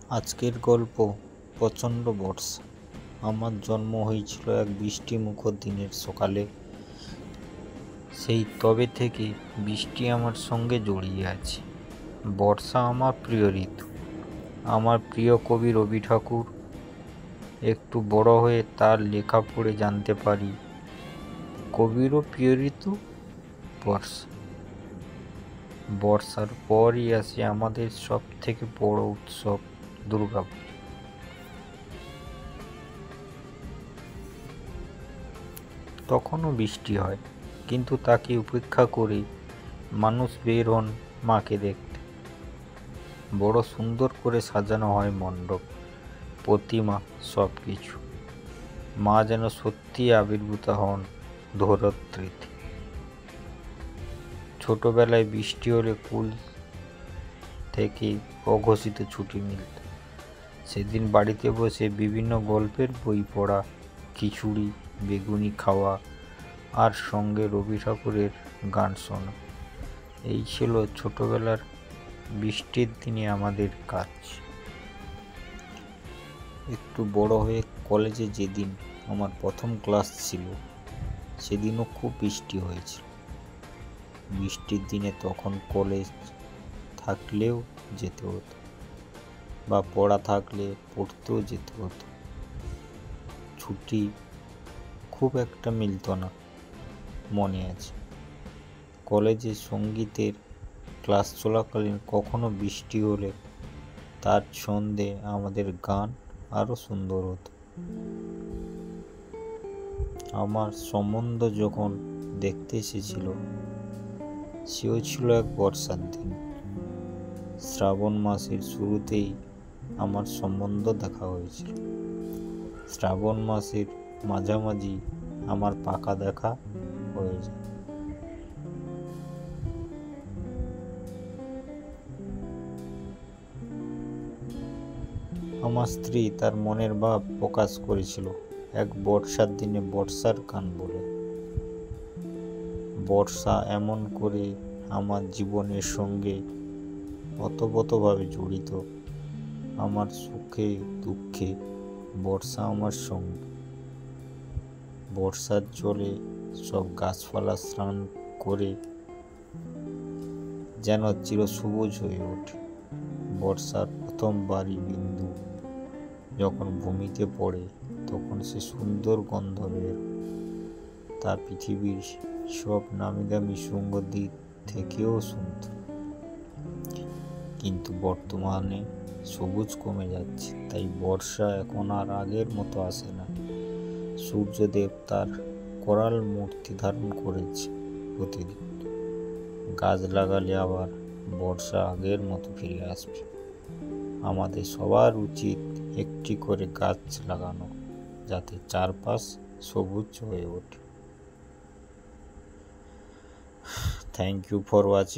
আজকের গল্প প্রচণ্ড বর্ষা। আমার জন্ম হয়েছিল এক বৃষ্টিমুখর দিনের সকালে। সেই তবে থেকে বৃষ্টি আমার সঙ্গে জড়িয়ে আছে। বর্ষা আমার প্রিয় ঋতু। আমার প্রিয় কবি রবি ঠাকুর। একটু বড় হয়ে তার লেখা পড়ে জানতে পারি কবিরও প্রিয় ঋতু বর্ষা। বর্ষার পরই আসে আমাদের সব থেকে বড় উৎসব দুর্গাপুজো। তখনও বৃষ্টি হয়, কিন্তু তাকে উপেক্ষা করে মানুষ বের হন মাকে দেখতে। বড় সুন্দর করে সাজানো হয় মণ্ডপ, প্রতিমা, সব কিছু। মা যেন সত্যি আবির্ভূত হন ধরত্রীতে। ছোটবেলায় বৃষ্টি হলে স্কুল থেকে অঘোষিত ছুটি মিলত। সেদিন বাড়িতে বসে বিভিন্ন গল্পের বই পড়া, খিচুড়ি বেগুনি খাওয়া, আর সঙ্গে রবি ঠাকুরের গান শোনা। এই ছিল ছোটবেলার বৃষ্টির দিনে আমাদের কাজ। একটু বড় হয়ে কলেজে যেদিন আমার প্রথম ক্লাস ছিল, সেদিনও খুব বৃষ্টি হয়েছিল। বৃষ্টির দিনে তখন কলেজ থাকলেও যেতে হতো, বা পড়া থাকলে পড়তেও যেতে হতো। ছুটি খুব একটা মিলত না। মনে আছে, কলেজে সঙ্গীতের ক্লাস চলাকালীন কখনো বৃষ্টি হলে তার ছন্দে আমাদের গান আরো সুন্দর হতো। আমার সম্বন্ধ যখন দেখতে এসেছিল, সেও ছিল এক বর্ষার দিন। শ্রাবণ মাসের শুরুতেই আমার সম্বন্ধ দেখা হয়েছিল। শ্রাবণ মাসের মাঝামাঝি আমার পাকা দেখা হয়ে যায়। আমার স্ত্রী তার মনের ভাব প্রকাশ করেছিল এক বর্ষার দিনে বর্ষার গান বলে। বর্ষা এমন করে আমার জীবনের সঙ্গে ওতপ্রোতভাবে জড়িত। আমার সুখে দুঃখে বর্ষা আমার সঙ্গে। বর্ষার জলে সব গাছপালা স্নান করে যেন চিরসবুজ হয়ে ওঠে। বর্ষার প্রথম বারি বিন্দু যখন ভূমিতে পড়ে, তখন সে সুন্দর গন্ধ বের। তা পৃথিবীর সব নামি দামি শৃঙ্গদ্বীপ থেকেও সুন্দর। কিন্তু বর্তমানে সবুজ কমে যাচ্ছে, তাই বর্ষা এখন আর আগের মতো আসে না। সূর্যদেব তার করাল মূর্তি ধারণ করেছে প্রতিদিন। গাছ লাগালে আবার বর্ষা আগের মতো ফিরে আসবে। আমাদের সবার উচিত একটি করে গাছ লাগানো, যাতে চারপাশ সবুজ হয়ে ওঠে। Thank you for watching.